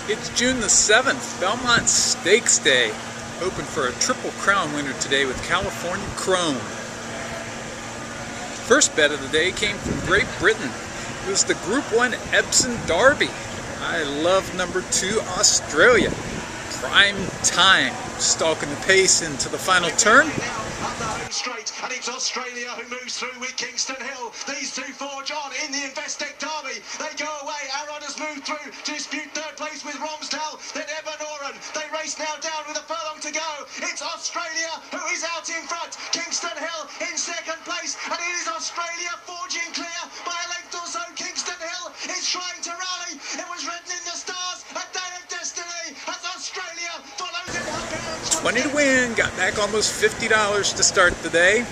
It's June the 7th, Belmont Stakes Day. Hoping for a Triple Crown winner today with California Chrome. First bet of the day came from Great Britain. It was the Group 1 Epsom Derby. I love number 2 Australia. Prime Time, stalking the pace into the final turn. Straight, and it's Australia who moves through with Kingston Hill. These two forge on in the Investec Derby. They go away. Aaron has moved through to dispute third place with Romsdale. Then Evan Oren. They race now down with a furlong to go. It's Australia who is out in front. Kingston Hill in second place, and it is Australia forging clear by a length or so. Kingston Hill is trying to rally. It was written in the stars. A day of destiny as Australia follows in her hands. 20 to win, got back almost $50 to start the day.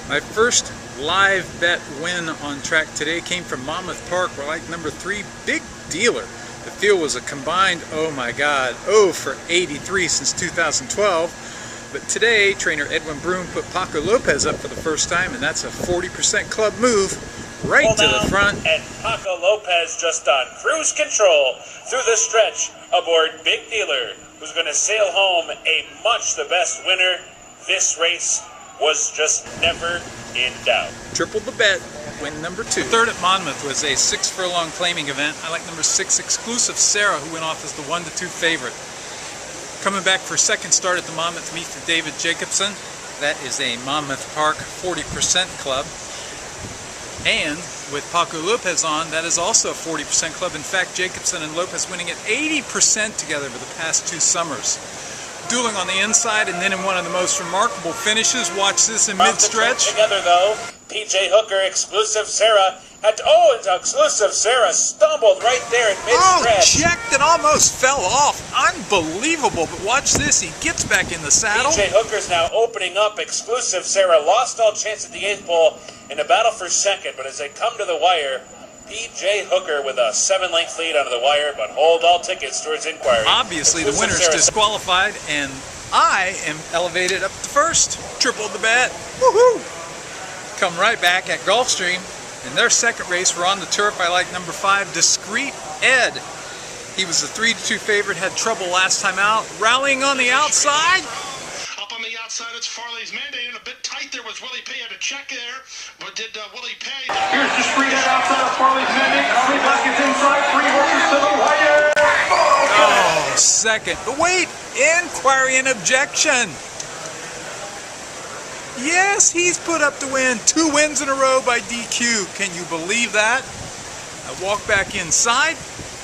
My first live bet win on track today came from Monmouth Park, where I like number 3 Big Dealer. The field was a combined, oh my God, 0 for 83 since 2012. But today, trainer Edwin Broom put Paco Lopez up for the first time, and that's a 40% club move right to the front. And Paco Lopez just on cruise control through the stretch aboard Big Dealer, who's going to sail home a much the best winner. This race was just never in doubt. Tripled the bet, win number 2. Third at Monmouth was a 6 furlong claiming event. I like number 6 Exclusive Sarah, who went off as the 1 to 2 favorite. Coming back for second start at the Monmouth meet for David Jacobson. That is a Monmouth Park 40% club. And with Paco Lopez on, that is also a 40% club. In fact, Jacobson and Lopez winning at 80% together over the past 2 summers. Dueling on the inside, and then in one of the most remarkable finishes. Watch this in mid-stretch. Together though, PJ Hooker, Exclusive Sarah had to, Exclusive Sarah stumbled right there in mid-stretch. Checked and almost fell off. Unbelievable, but watch this, he gets back in the saddle. PJ Hooker's now opening up. Exclusive Sarah lost all chance at the 8th pole in a battle for second, but as they come to the wire, PJ Hooker with a 7-length lead onto the wire, but hold all tickets towards inquiry. Obviously the winner's disqualified, and I am elevated up to first. Tripled the bet. Woohoo! Come right back at Gulfstream. In their second race, we're on the turf. I like number 5, Discreet Ed. He was a 3 to 2 favorite, had trouble last time out. Rallying on the outside. Up on the outside, it's Farley's Mandate, and a bit tight there was Willie P. Had a check there, but did Willie pay? Here's Discreet Ed outside of Farley's Mandate. Farley Baskets inside, 3 horses to the wire. Oh, second. But wait, inquiry and objection. Yes, he's put up to win. 2 wins in a row by DQ. Can you believe that? I walk back inside,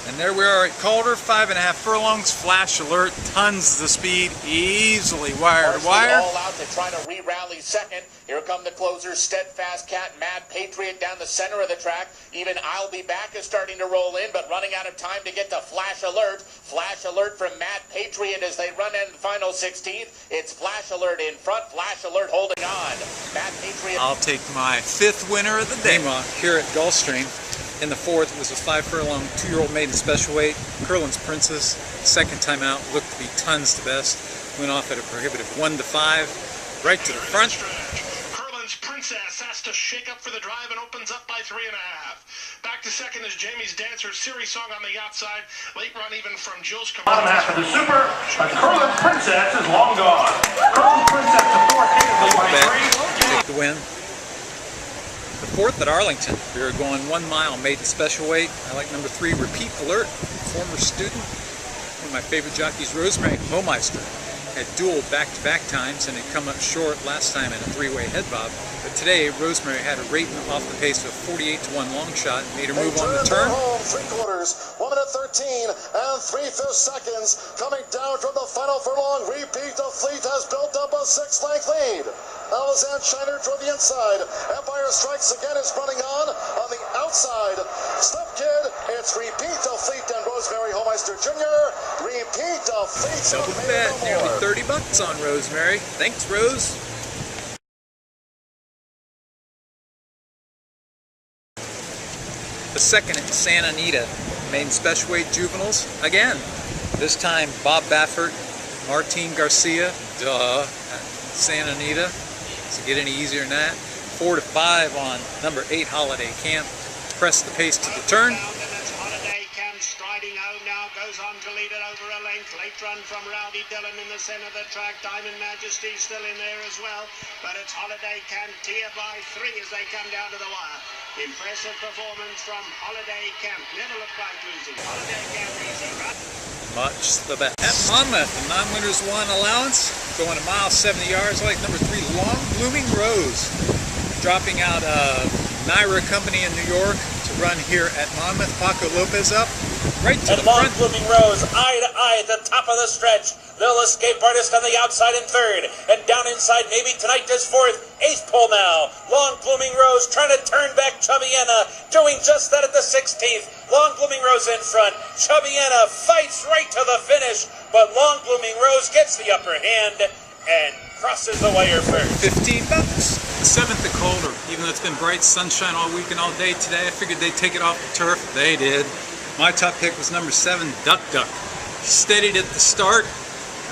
and there we are at Calder, 5.5 furlongs, flash alert, tons of speed, easily wire to wire. All out to try to re-rally second. Here come the closers, Steadfast Cat, Mad Patriot down the center of the track. Even I'll Be Back is starting to roll in, but running out of time to get to Flash Alert. Flash Alert from Mad Patriot as they run in the final 16th. It's Flash Alert in front, Flash Alert holding on. Mad Patriot. I'll take my 5th winner of the day. Meanwhile, here at Gulfstream, in the 4th was a 5 furlong 2-year-old maiden special weight, Curlin's Princess. Second time out, looked to be tons the best. Went off at a prohibitive 1 to 5, right to the front. Curlin's Princess has to shake up for the drive and opens up by 3.5. Back to second is Jamie's Dancer, Series Song on the outside. Late run even from Jill's Bottom half of the Super, but Curlin's Princess is long gone. Curlin's Princess to 4th, handedly by 3. Take the win. The 4th at Arlington, we are going 1 mile, maiden special weight. I like number 3, Repeat Alert, former student. One of my favorite jockeys, Rosemary Homeister, had dueled back-to-back times and had come up short last time in a 3-way head bob. But today, Rosemary had a rating off the pace of 48 to 1 long shot, made her move on the turn. Home, 3/4, 1 minute 13 and 3/5 seconds. Coming down from the final furlong, Repeat the Fleet has built up a 6-length lead. Alazan Shiner toward the inside. Empire Strikes again is running on the outside. Step Kid, it's Repeat the Fleet and Rosemary Homeister Jr. Repeat the Fleet. Double bet, nearly $30 on Rosemary. Thanks, Rose. The second at Santa Anita, maiden special weight juveniles. Again, this time Bob Baffert, Martin Garcia, Santa Anita. Does it get any easier than that? 4 to 5 on number 8 Holiday Camp. press the pace to the turn. Striding home now, goes on to lead it over a length. Late run from Rowdy Dillon in the centre of the track. Diamond Majesty still in there as well, but it's Holiday Cantia by 3 as they come down to the wire. Impressive performance from Holiday Camp. Never looked like losing. Holiday Camp easy run. Much the best. At Monmouth, the non-winners 1 allowance, going a mile 70 yards. I like number 3, Long Blooming Rose, dropping out Naira Company in New York to run here at Monmouth. Paco Lopez up right to the front. Long Blooming Rose, eye to eye at the top of the stretch. Little Escape Artist on the outside in 3rd, and down inside maybe tonight is 4th. 8th pole now. Long Blooming Rose trying to turn back Chubbiana, doing just that at the 16th. Long Blooming Rose in front. Chubbiana fights right to the finish, but Long Blooming Rose gets the upper hand and crosses the wire first. $15. 7th at Calder. Even though it's been bright sunshine all week and all day today, I figured they'd take it off the turf. They did. My top pick was number 7, Duck Duck. Steadied at the start,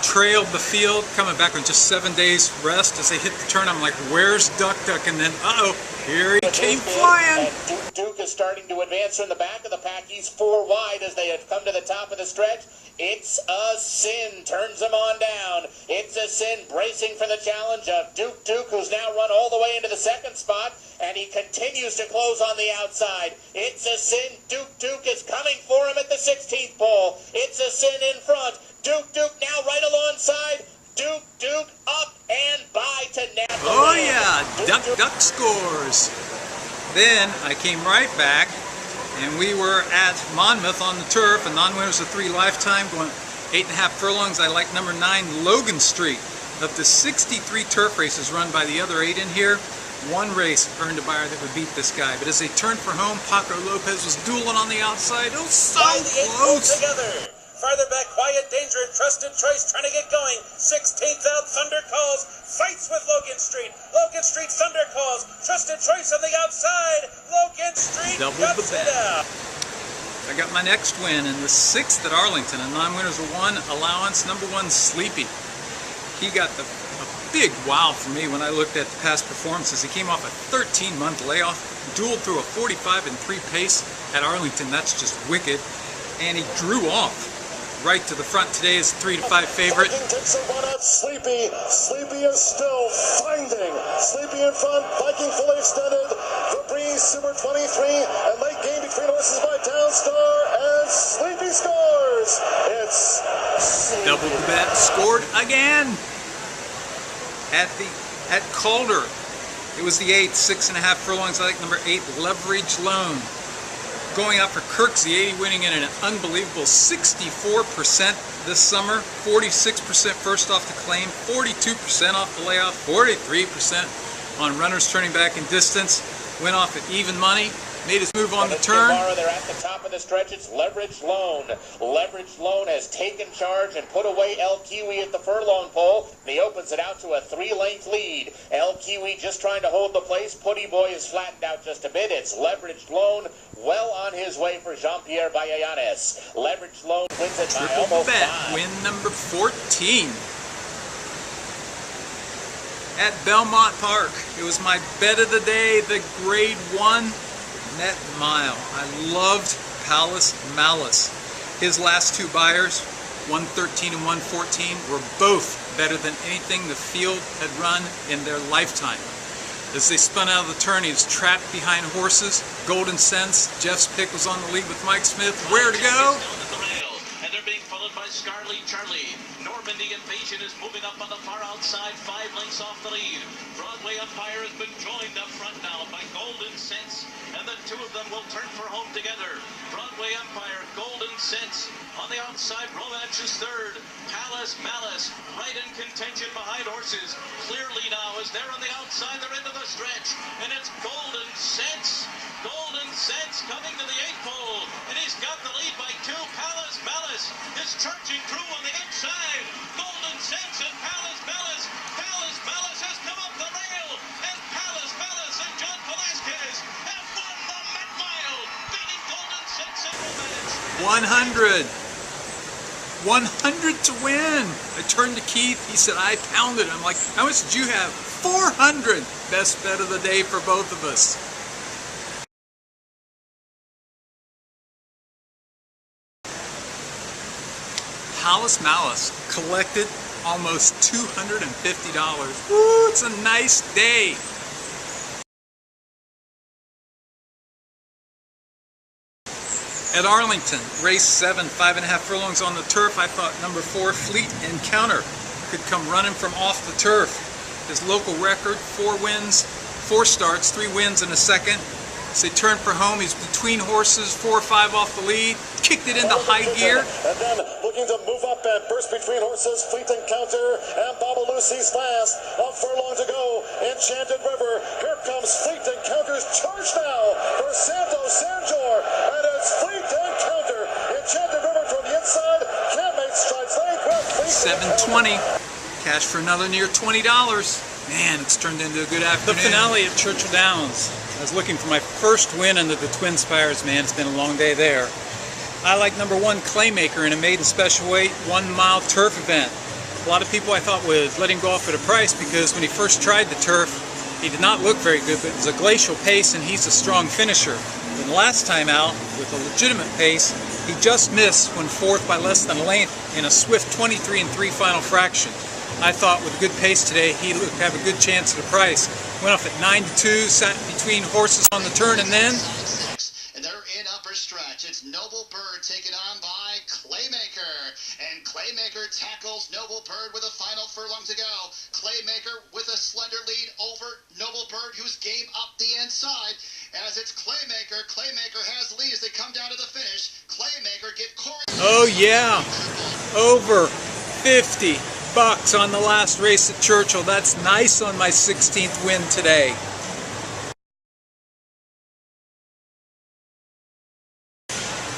trailed the field, coming back with just 7 days rest. As they hit the turn, I'm like, where's Duck Duck? And then, uh-oh, here he came flying. And Duke is starting to advance from the back of the pack. He's 4 wide as they have come to the top of the stretch. It's a Sin turns him on down. It's a Sin bracing for the challenge of Duke, who's now run all the way into the 2nd spot, and he continues to close on the outside. It's a Sin. Duke is coming for him at the 16th pole. It's a Sin in front. Duke now right alongside. Duke up and by to nab the Oh win. yeah, Duck scores. Then I came right back, and we were at Monmouth on the turf, and non-winners of 3 lifetime, going 8.5 furlongs. I like number 9, Logan Street. Of the 63 turf races run by the other 8 in here, 1 race earned a buyer that would beat this guy. But as they turned for home, Paco Lopez was dueling on the outside. Oh, so close! Together. Farther back, Quiet Danger, Trusted Choice trying to get going. 16th out, Thunder Calls, fights with Logan Street. Logan Street, Thunder Calls, Trusted Choice on the outside. Logan Street Double guts the it bet. out. I got my next win in the 6th at Arlington, and non-winners of 1 allowance. Number 1, Sleepy. He got a big wow for me when I looked at the past performances. He came off a 13-month layoff, dueled through a 45 and 3 pace at Arlington. That's just wicked. And he drew off right to the front today as a 3 to 5 favorite. Viking takes a run at Sleepy. Sleepy is still finding. Sleepy in front. Viking fully extended. Febreze Super 23. And late game between horses by Downstar. And Sleepy scores. It's Sleepy. Double the bet, scored again at Calder. It was the 8th, 6.5 furlongs. I like number 8, Leverage Loan. Going out for Kirk's the 80, winning in an unbelievable 64% this summer, 46% first off the claim, 42% off the layoff, 43% on runners turning back in distance. Went off at even money, made his move on the turn. They're at the top of the stretch. It's Leverage Loan. Leverage Loan has taken charge and put away El Kiwi at the furlong pole. And he opens it out to a 3-length lead. El Kiwi just trying to hold the place. Putty Boy is flattened out just a bit. It's Leverage Loan well on his way for Jean-Pierre Bayanes. Leverage Loan wins it by Triple almost bet, 5. win number 14. At Belmont Park, it was my bet of the day, the grade 1 net mile. I loved Palace Malice. His last 2 buyers, 113 and 114, were both better than anything the field had run in their lifetime. As they spun out of the turn, he was trapped behind horses. Golden Sense, Jeff's pick was on the lead with Mike Smith. Where to go? And they're being followed by Scarly Charlie. Normandy Invasion is moving up on the far outside, 5 lengths off the lead. Broadway Empire has been joined up front now by Golden Sense, and the 2 of them will turn for home together. Broadway Empire, Golden Sense. On the outside, Romance is 3rd. Palace Malice, right in contention behind horses. Clearly now, as they're on the outside, they're into the stretch, and it's Golden Sense. Golden Sense coming to the 8th pole, and he's got the lead by 2. Palace Malice is charging through on the outside. Golden Sense and Palace Malice. Palace Malice has come up the rail, and Palace Malice and John Velasquez have won the Met Mile, beating Golden Sense and Romance. 100 to win. I turned to Keith. He said, I pounded. I'm like, how much did you have? 400. Best bet of the day for both of us. Hollis Malice collected almost $250. Woo, it's a nice day. At Arlington, race 7, 5.5 furlongs on the turf, I thought number 4, Fleet Encounter, could come running from off the turf. His local record, 4 wins, 4 starts, 3 wins in a second. As they turn for home, he's between horses, 4 or 5 off the lead, kicked it into high gear. And then looking to move up and burst between horses, Fleet Encounter and Baba Lucy's last. A furlong to go, Enchanted River. Here comes Fleet Encounter's charge now for Santos Sanjor. And it's Fleet Encounter. Enchanted River from the inside. Can't make strides length with Fleet 720. Cash for another near $20. Man, it's turned into a good afternoon. The finale at Churchill Downs. I was looking for my first win under the Twin Spires, man. It's been a long day there. I like number 1, Claymaker, in a maiden special weight 1 mile turf event. A lot of people I thought would let him go off at a price because when he first tried the turf, he did not look very good, but it was a glacial pace and he's a strong finisher. And last time out, with a legitimate pace, he just missed when 4th by less than a length in a swift 23 3 final fraction. I thought with a good pace today, he would have a good chance at a price. Went off at 9-2, sat between horses on the turn, and then... And they're in upper stretch. It's Noble Bird taken on by Claymaker. And Claymaker tackles Noble Bird with a final furlong to go. Claymaker with a slender lead over Noble Bird, who's game up the inside. As it's Claymaker. Claymaker has the lead as they come down to the finish. Claymaker get caught. Oh yeah, over 50 bucks on the last race at Churchill. That's nice on my 16th win today.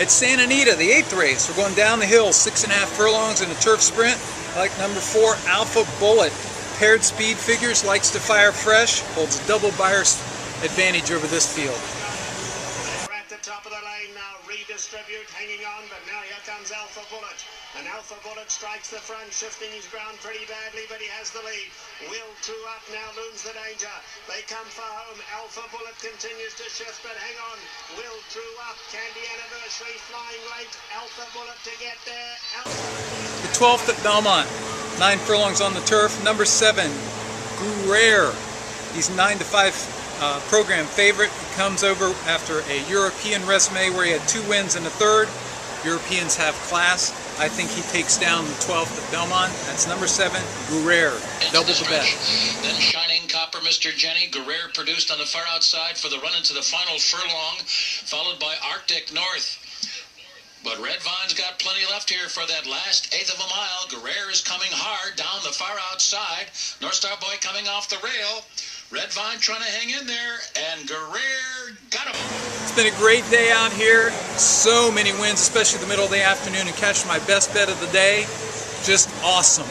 At Santa Anita, the 8th race, we're going down the hill, 6.5 furlongs in a turf sprint. I like number 4, Alpha Bullet. Paired speed figures, likes to fire fresh, holds a double buyer's advantage over this field. We're at the top of the lane now, redistribute, hanging on, but now here comes Alpha Bullet. And Alpha Bullet strikes the front, shifting his ground pretty badly, but he has the lead. Will True Up now looms the danger. They come for home. Alpha Bullet continues to shift, but hang on. Will True Up, Candy Anniversary, flying late. Alpha Bullet to get there. The 12th at Belmont, 9 furlongs on the turf. Number 7, Guerrero. He's 9-5 program favorite. He comes over after a European resume where he had 2 wins and a 3rd. Europeans have class. I think he takes down the 12th at Belmont. That's number 7, Guerrero. Double the bet. Then Shining Copper, Mr. Jenny. Guerrero produced on the far outside for the run into the final furlong, followed by Arctic North. But Red Vine's got plenty left here for that last 1/8 of a mile. Guerrero is coming hard down the far outside. North Star Boy coming off the rail. Red Vine trying to hang in there, and Guerrero got him. It's been a great day out here. So many wins, especially the middle of the afternoon, and catching my best bet of the day. Just awesome.